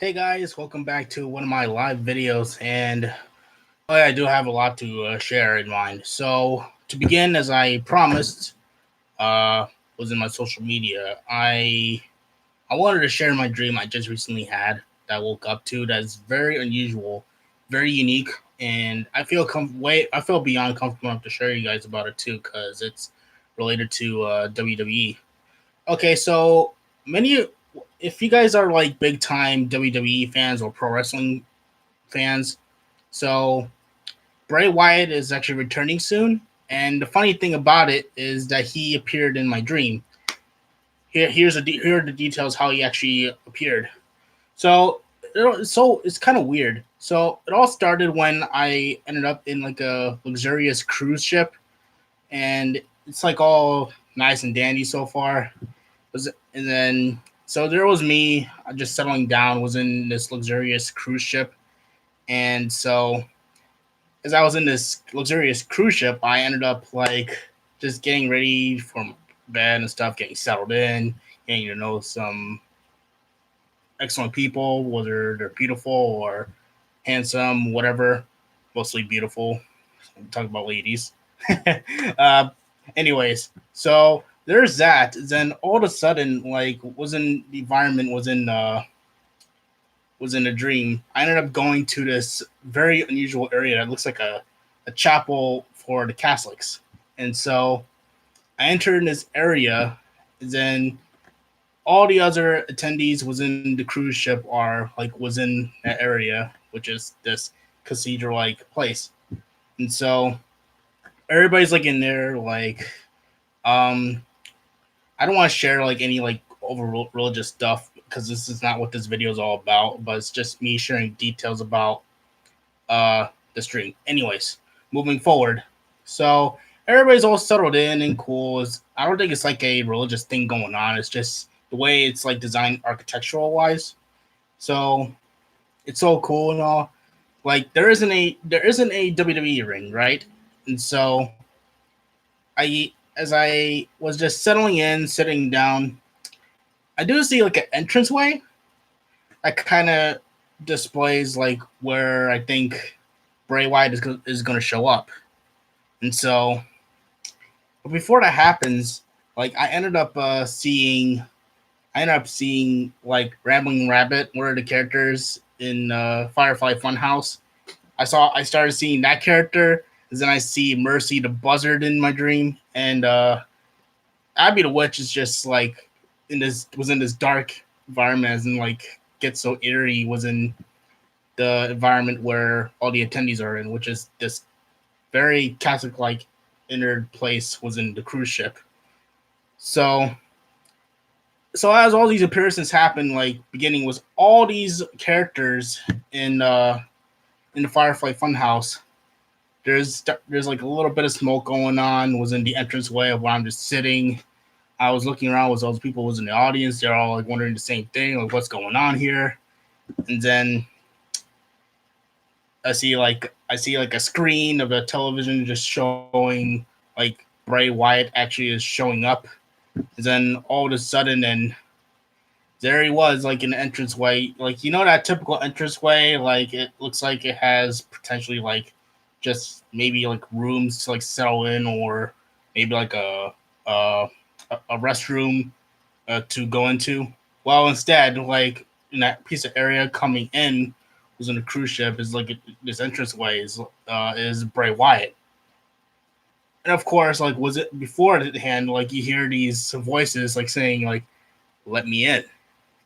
Hey guys, welcome back to one of my live videos, and I do have a lot to share in mind. So to begin, as I promised, uh, was in my social media. I wanted to share my dream I just recently had that I woke up to. That's very unusual, very unique, and I feel beyond comfortable enough to share you guys about it too, because it's related to WWE. Okay, so many if you guys are like big time WWE fans or pro wrestling fans, so Bray Wyatt is actually returning soon. And the funny thing about it is that he appeared in my dream. Here are the details how he actually appeared. So it's kind of weird. So it all started when I ended up in like a luxurious cruise ship, and it's like all nice and dandy so far. And then so there was me just settling down, was in this luxurious cruise ship, and so as I was in this luxurious cruise ship, I ended up like just getting ready for bed and stuff, getting settled in, getting to know some excellent people, whether they're beautiful or handsome, whatever. Mostly beautiful. I'm talking about ladies. uh, anyways, so there's that. Then all of a sudden, like, was in a dream. I ended up going to this very unusual area that looks like a chapel for the Catholics. And so I entered in this area. Then all the other attendees was in the cruise ship are like was in that area, which is this cathedral like place. And so everybody's like in there like um I don't want to share like any like over religious stuff because this is not what this video is all about, but it's just me sharing details about uh the stream. Anyways, moving forward. So everybody's all settled in and cool. I don't think it's like a religious thing going on. It's just the way it's like designed architectural wise. So it's so cool and all. Like there isn't a WWE ring, right? And so I was just settling in, sitting down, I do see like an entranceway that kind of displays like where I think Bray Wyatt is going to show up. And so, but before that happens, like I ended up seeing like Rambling Rabbit, one of the characters in Firefly Funhouse. I started seeing that character, and then I see Mercy the Buzzard in my dream, and Abby the Witch is just like in this dark environment, as in like gets so eerie, was in the environment where all the attendees are in, which is this very Catholic like inner place, was in the cruise ship. So as all these appearances happen, like beginning was all these characters in the Firefly Funhouse. There's like a little bit of smoke going on. Was in the entranceway of where I'm just sitting. I was looking around with all those people was in the audience. They're all like wondering the same thing, like what's going on here. And then I see like a screen of a television just showing like Bray Wyatt actually is showing up. And then all of a sudden, and there he was, like in the entranceway, like that typical entranceway, like it looks like it has potentially like just maybe like rooms to like settle in, or maybe like a, a restroom to go into. Well, instead, like in that piece of area coming in was in a cruise ship is like this entranceway is Bray Wyatt. And of course, like was it beforehand, like you hear these voices like saying like "Let me in,"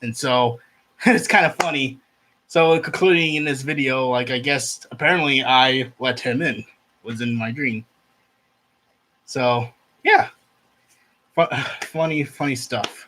and so it's kind of funny. So concluding in this video, like I guess apparently I let him in, was in my dream. So yeah, funny stuff.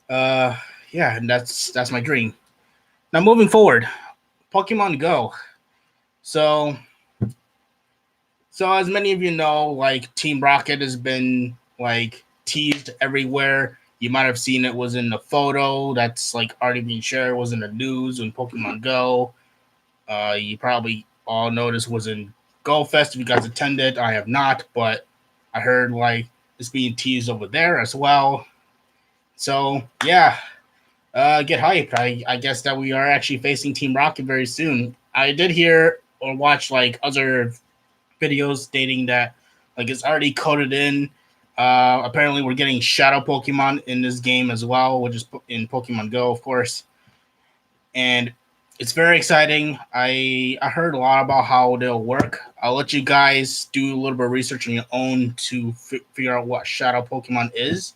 Uh, yeah, and that's my dream. Now moving forward, Pokemon Go. So as many of you know, like Team Rocket has been like teased everywhere. You might have seen it was in the photo that's like already being shared, was in the news in Pokemon Go. You probably all noticed was in Go Fest if you guys attended. I have not, but I heard like it's being teased over there as well. So yeah, Get hyped. I guess that we are actually facing Team Rocket very soon. I did hear or watch like other videos stating that like it's already coded in. Apparently, we're getting shadow Pokemon in this game as well, which is in Pokemon Go, of course, and it's very exciting. I heard a lot about how they'll work. I'll let you guys do a little bit of research on your own to figure out what shadow Pokemon is.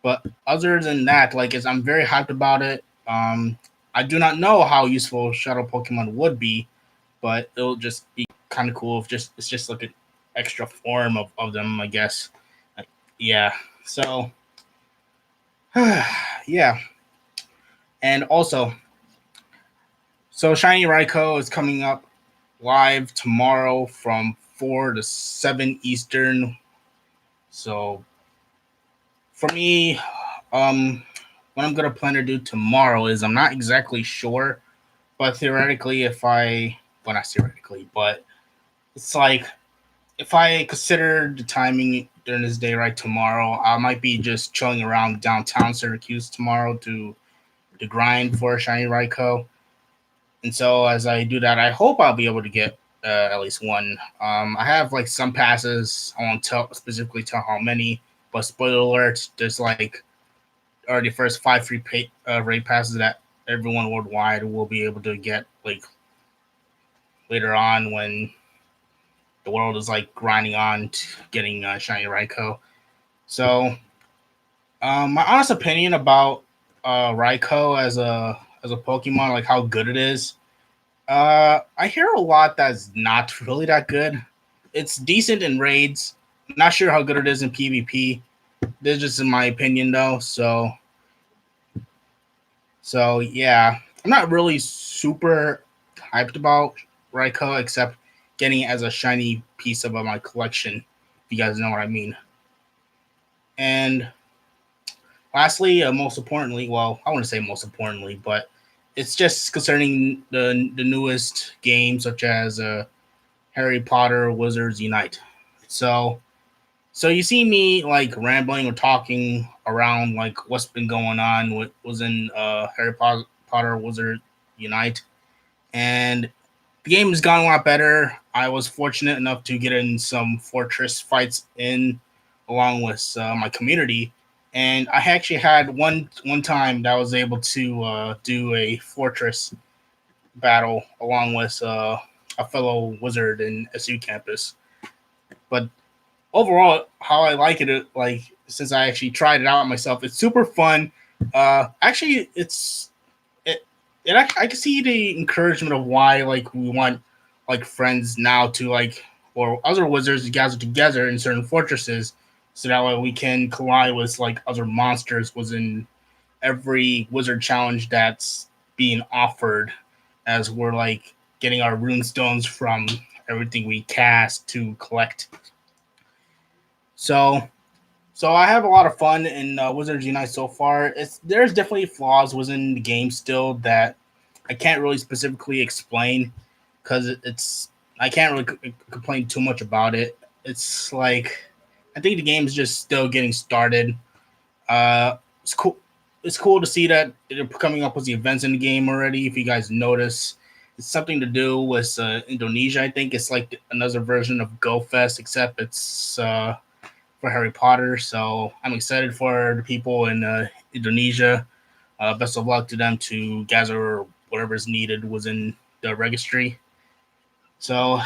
But other than that, I'm very hyped about it. I do not know how useful shadow Pokemon would be, but it'll just be kind of cool. If just it's just like an extra form of them, I guess. Like, yeah. So yeah, and also, so Shiny Raikou is coming up live tomorrow from 4 to 7 Eastern. So for me, what I'm gonna plan to do tomorrow is I'm not exactly sure, but theoretically, well, not theoretically, but it's like if I consider the timing during this day right tomorrow, I might be just chilling around downtown Syracuse tomorrow to grind for Shiny Raikou. And so as I do that, I hope I'll be able to get at least one. I have like some passes. I won't specifically tell how many, but spoiler alert: there's like already first 5 free raid passes that everyone worldwide will be able to get like later on when the world is like grinding on to getting Shiny Raikou. So, my honest opinion about Raikou as a Pokemon, like how good it is. I hear a lot that's not really that good. It's decent in raids. Not sure how good it is in PvP. This is just in my opinion though. So yeah, I'm not really super hyped about Raikou except getting it as a shiny piece of my collection. If you guys know what I mean. And lastly, most importantly, well, I want to say most importantly, but it's just concerning the newest games such as Harry Potter Wizards Unite. So so you see me like rambling or talking around like what's been going on, what was in Potter Wizard Unite, and the game has gotten a lot better. I was fortunate enough to get in some fortress fights in along with my community, and I actually had one time that I was able to do a fortress battle along with a fellow wizard in SU campus. But overall, how I like it, like since I actually tried it out myself, it's super fun. Actually, it, I can see the encouragement of why like we want like friends now to like or other wizards to gather together in certain fortresses, so that way we can collide with like other monsters within every wizard challenge that's being offered, as we're like getting our rune stones from everything we cast to collect. So so I have a lot of fun in Wizards Unite so far. There's definitely flaws within the game still that I can't really specifically explain because it's I can't really complain too much about it. It's like I think the game is just still getting started. It's cool. It's cool to see that they're coming up with the events in the game already. If you guys notice, it's something to do with Indonesia. I think it's like another version of Go Fest, except it's for Harry Potter. So I'm excited for the people in Indonesia. Best of luck to them to gather whatever is needed within the registry. So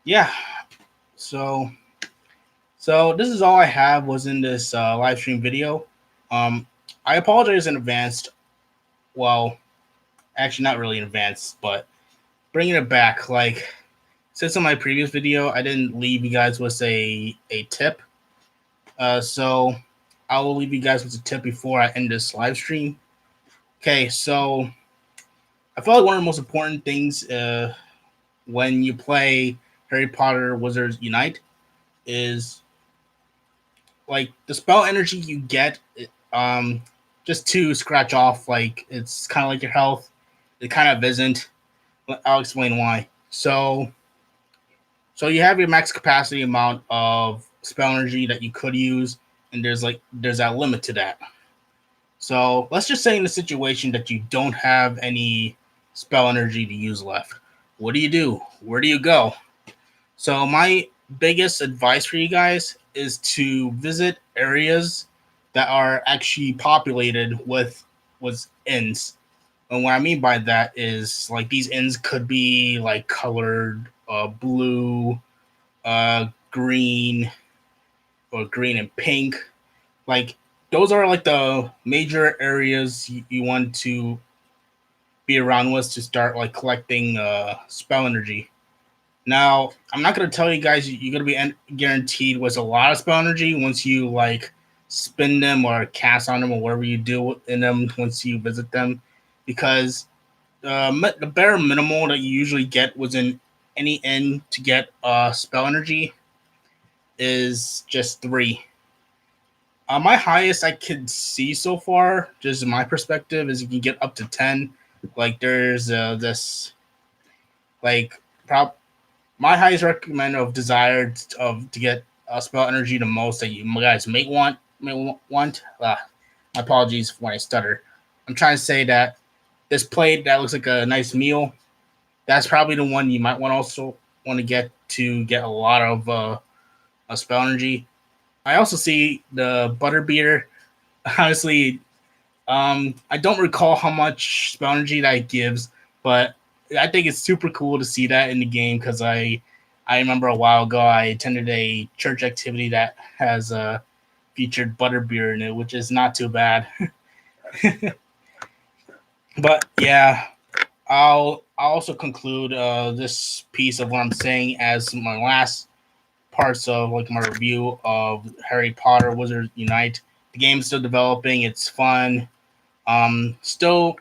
yeah, so so this is all I have was in this live stream video. Um, I apologize in advance. Well, actually, not really in advance, but bringing it back. Like since in my previous video, I didn't leave you guys with a tip. So I will leave you guys with a tip before I end this live stream. Okay, so I feel like one of the most important things when you play Harry Potter Wizards Unite is like the spell energy you get. Just to scratch off, like it's kind of like your health. It kind of isn't. I'll explain why. So you have your max capacity amount of spell energy that you could use, and there's that limit to that. So let's just say in the situation that you don't have any spell energy to use left. What do? Where do you go? So my biggest advice for you guys is to visit areas that are actually populated with inns. And what I mean by that is like these inns could be like colored blue, green, or green and pink. Like those are like the major areas you want to be around with to start like collecting spell energy. Now, I'm not gonna tell you guys you're gonna be guaranteed with a lot of spell energy once you like spin them or cast on them or whatever you do in them once you visit them, because the bare minimal that you usually get within any inn to get spell energy is just 3. My highest I could see so far, just in my perspective, is you can get up to 10. Like there's this like prop my highest recommend of desire of to get spell energy the most that you guys may want. My apologies when I stutter. I'm trying to say that this plate that looks like a nice meal, that's probably the one you might want to get a lot of spell energy. I also see the butter beer. Honestly, I don't recall how much spell energy that it gives, but I think it's super cool to see that in the game because I remember a while ago I attended a church activity that has featured butterbeer in it, which is not too bad. But yeah, I'll also conclude this piece of what I'm saying as my last parts of like my review of Harry Potter Wizards Unite. The game's still developing. It's fun. Still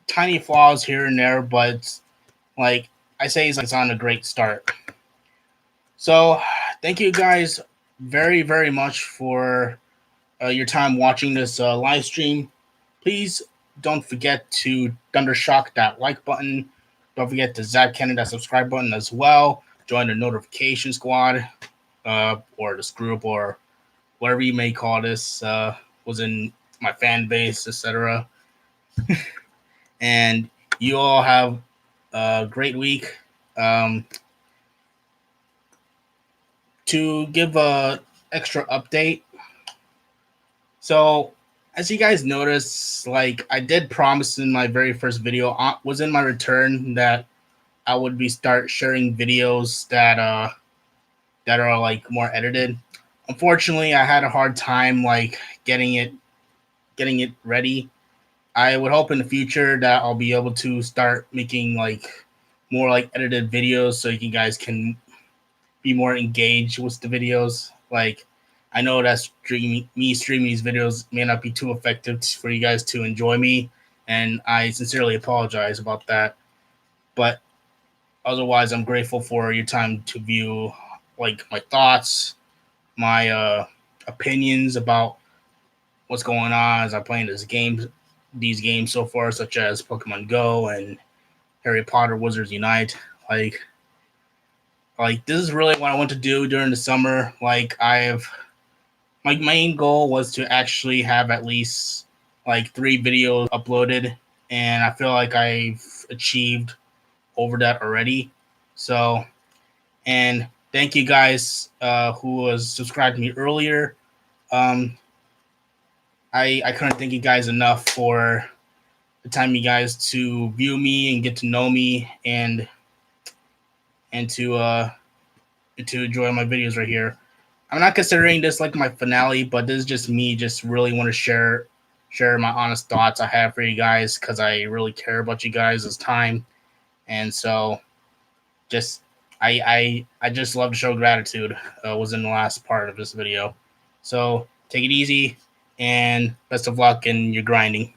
tiny flaws here and there, but like I say, it's on a great start. So thank you guys very very much for your time watching this live stream. Please don't forget to thundershock that like button. Don't forget to zap Cannon that subscribe button as well. Join the notification squad or this group or whatever you may call this. Was in my fan base, etc. And you all have a great week. To give a extra update, so as you guys notice, like I did promise in my very first video, was in my return that I would be start sharing videos that are like more edited. Unfortunately, I had a hard time like getting it ready. I would hope in the future that I'll be able to start making like more like edited videos so you guys can be more engaged with the videos. Like I know that streaming these videos may not be too effective for you guys to enjoy me, and I sincerely apologize about that. But otherwise, I'm grateful for your time to view like my thoughts, my opinions about what's going on as I play these games so far, such as Pokemon Go and Harry Potter Wizards Unite. Like this is really what I want to do during the summer. Like my main goal was to actually have at least like 3 videos uploaded, and I feel like I've achieved over that already. So, and thank you guys who was subscribed to me earlier. I couldn't thank you guys enough for the time you guys to view me and get to know me and to enjoy my videos right here. I'm not considering this like my finale, but this is just me just really want to share my honest thoughts I have for you guys because I really care about you guys' time. And so just I just love to show gratitude was in the last part of this video. So take it easy and best of luck in your grinding.